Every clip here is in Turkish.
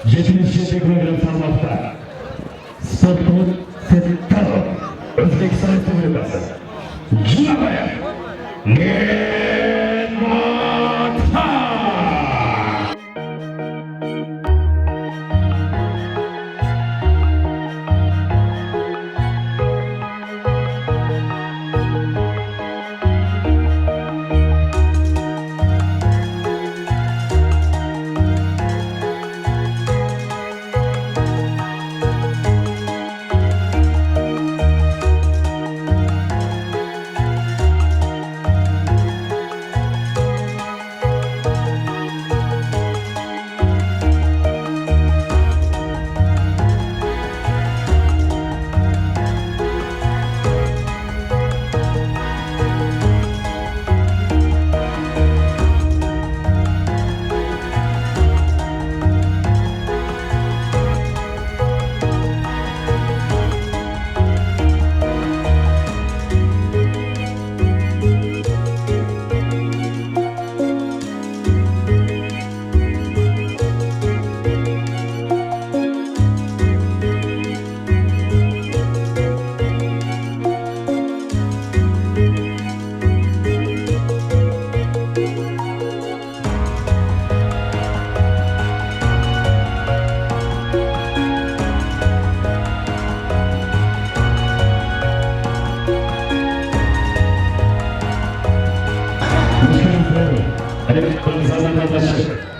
7. program salmakta. Sportun Settaro, Özbekistan Respublikası. Cunabaya, Nemata! Hadi kırmızıdan arkadaşlar.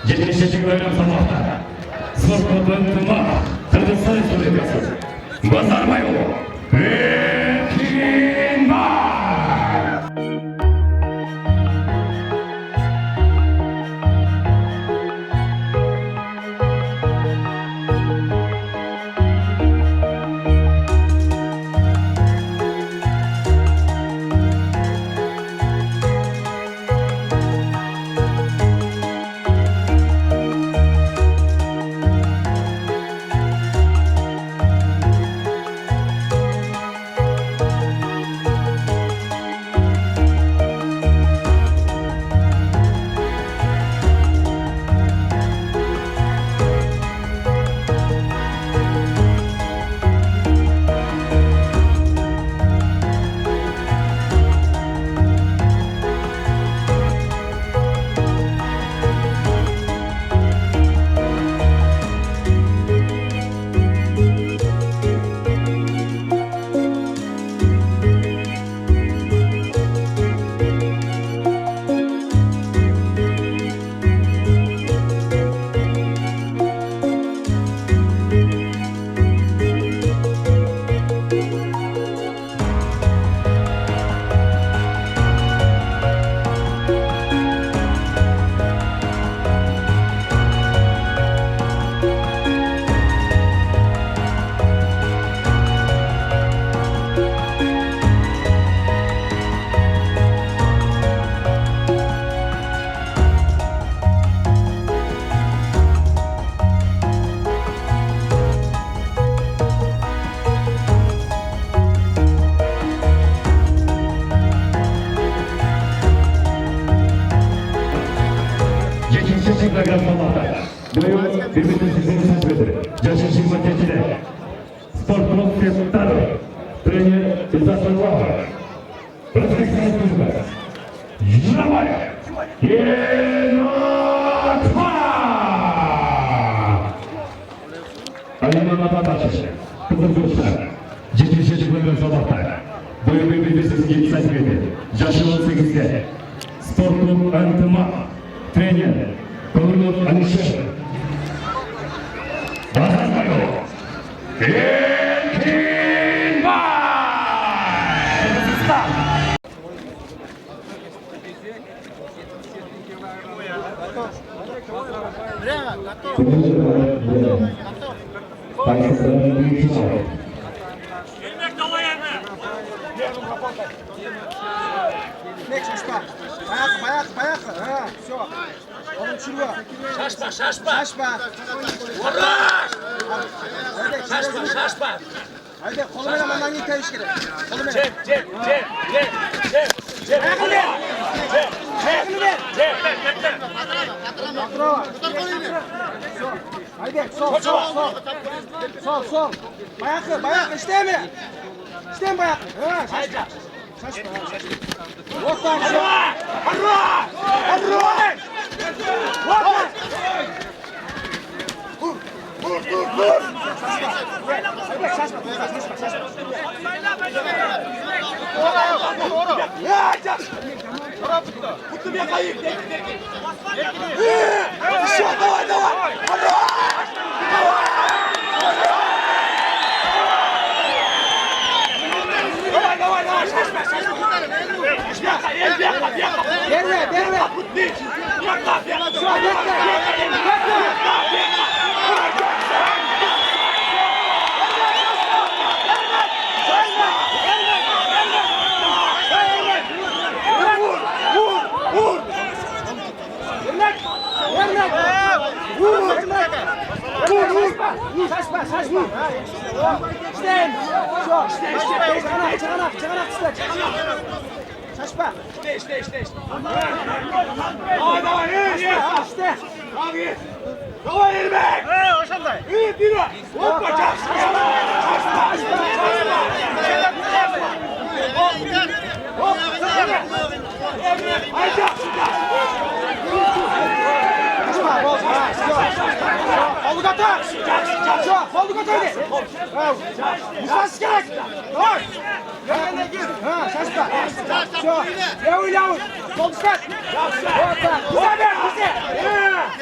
7. program sabahta. Spor Kopantuma, Kırgızistan Respublikası. Bazarma yolu. Pekin'da. Program sabahta. Boyu birbirinin sizleri saçmadır. Yaşı 27'de. Spor Club Settaro. Trener İzzatlı Vahar. Özbekistan Respublikası. Cunabaya. Nemata! Ali Mehmet Ataşır. Kızıl Kuşlar. 7. program sabahta. Boyu birbirinin sizleri saçmadır. Yaşı 18'de. Spor Club Antuma. Trener Kırmızı Alişer. Bazarma yolu. Pekin'da. Kırgızistan. Поехали. Все. Получила. Шашпа. Шашпа. Haydi kolumla mandan git iş gerek. Kolumla. Cep. Ayakını ver. Bravo. Haydi sol. Sol. Bayakı işte mi? İşte mi bayakı? Ha, şaşma. Yok lan şu. Arra! Vur. Şaşma. Ya çak. Tuttum ya kayıp. Şu davay. Давай, şaşma. Verme. Şu an Vur. Şaşma. İşte. Çakanak. Şaşma. İşte. Давай. İşte. Давай, Ermek. Aşağıda. İyi, bir. Hoppa, şaşma. Koldu götürdü. Musas gerek. Dur. Yerine gir. Ha, şaşma. Yavu. Koldu çıkar.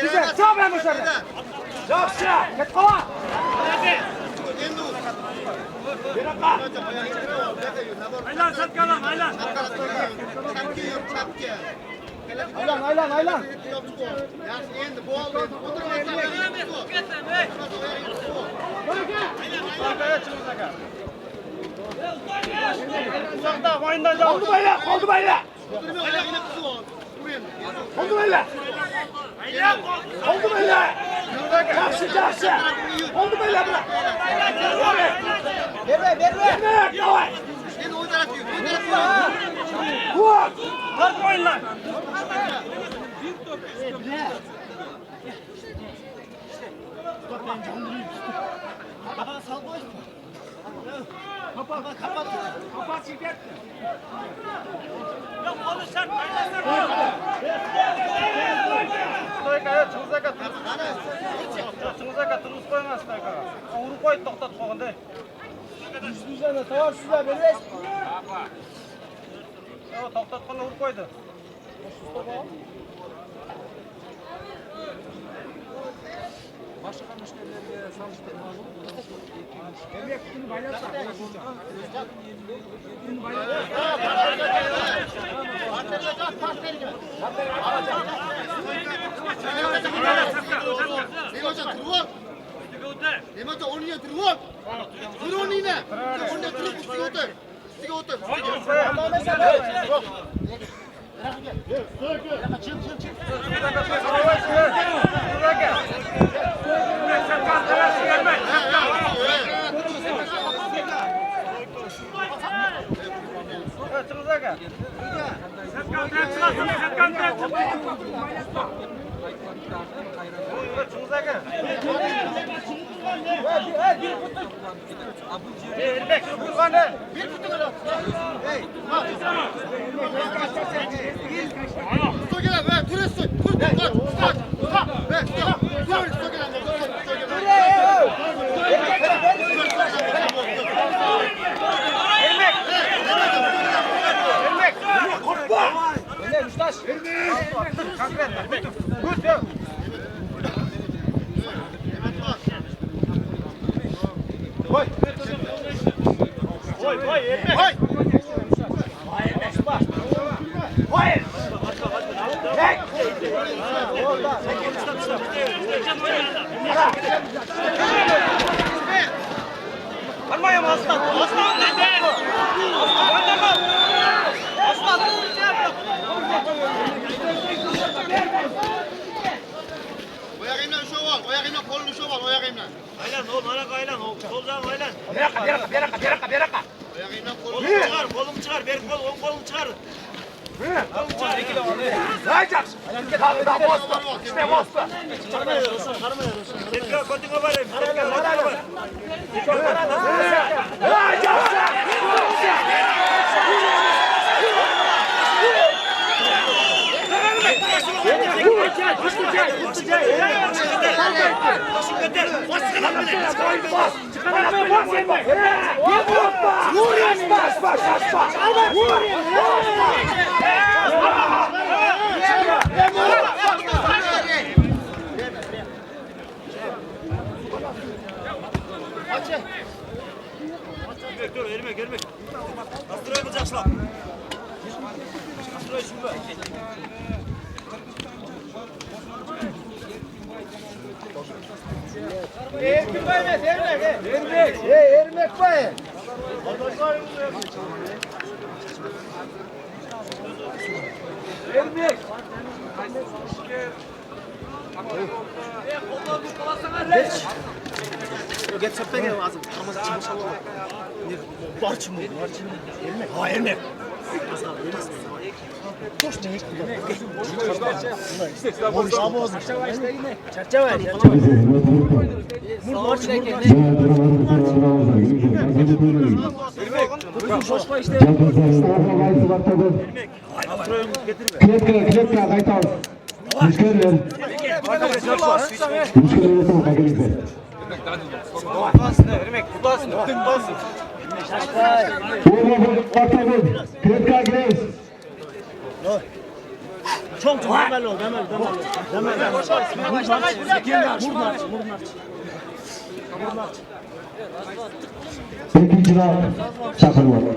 Güzel. Sağ ben başarılı. Şaşma. Git kova. Aylan satkalım, aylan. Aylan. Uzakta, oyundan devam. Oldu bayla. Çarşı. Oldu bayla bırak. Verme. Davay. Vur. Kalk oyundan. Kapat şirket. Yok onu sen Стойка, чыңызға тұрмыс қоймас стойкаға. Ұрып қойып тоқтатып қойғандай. Yüzünüzden tamam şurada veririz. Тоқтатқанда ұрып қойды. Başka müşterilerle çalıştırmalı. Emre kutunu baylarsa. Kutunu Nemocha 들어와. Nemocha 온이야 들어와. 들어오니네. 온데 들어 stiga o'tir. Oyağımla kolunu şov al, oyağımla. Aylan oğlum, bana aylan, solcan aylan. Oyağımla kolunu Çıkar, kolumu çıkar, ver kolumu çıkar. Tekrar kotinga varayım. Tekrar kotinga var. Dur, ermek. Kastırayı bıçakla. Kastırayı şurada. Erkin bay ne? Ermek. Ermek bay. Ermek. Geç sepete gel lazım. Kırmızı çıkmış Allah. Barçı mı? Ermek. Ha ermek. Kletka, qaytar. Müşkürler. Müşkürler olsa bakınızlar. Kletka gidiyoruz. Çok demel ol. İkinci round çakılıyor.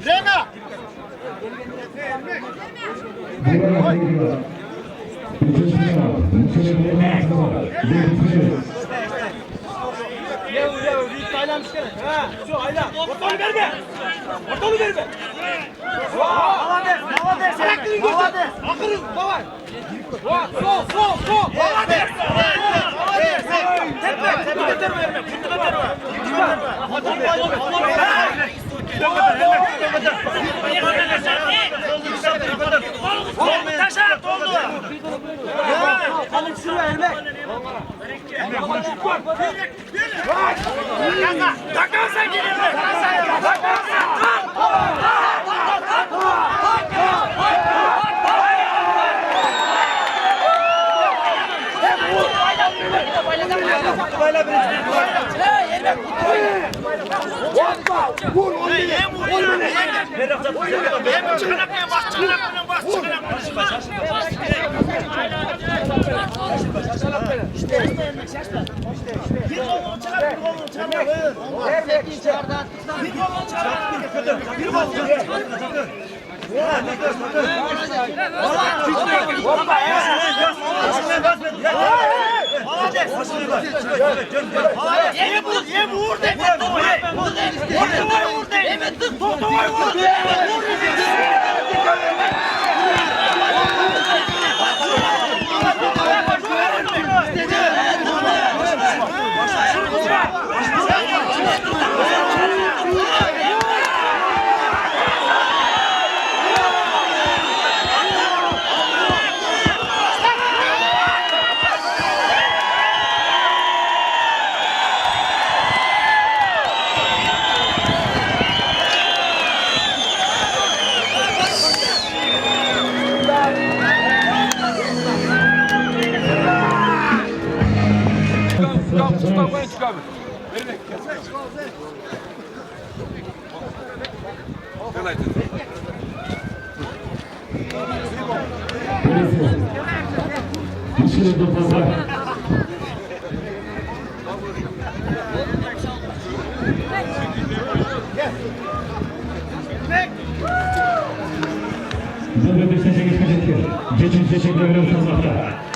Rena! Ortalığı verme. Ortalığı verme. Молодец, молодец, молодец. Akırın. Давай. Sol, sol, sol. Молодец. Молодец. Tepe. Tepe terme verme. Tepe terme. Taşa doldu. Kalın şuraya Ermek. Takal sen geliyorsun. Takal sen.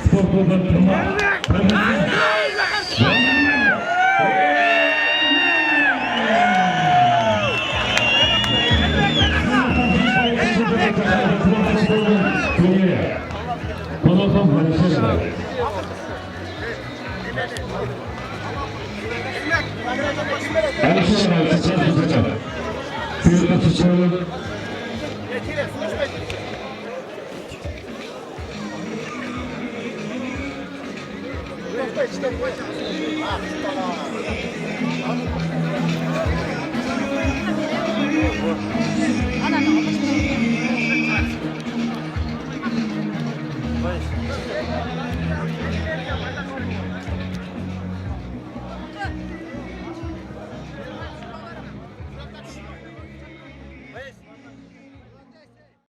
Spor Kulübü Tırma.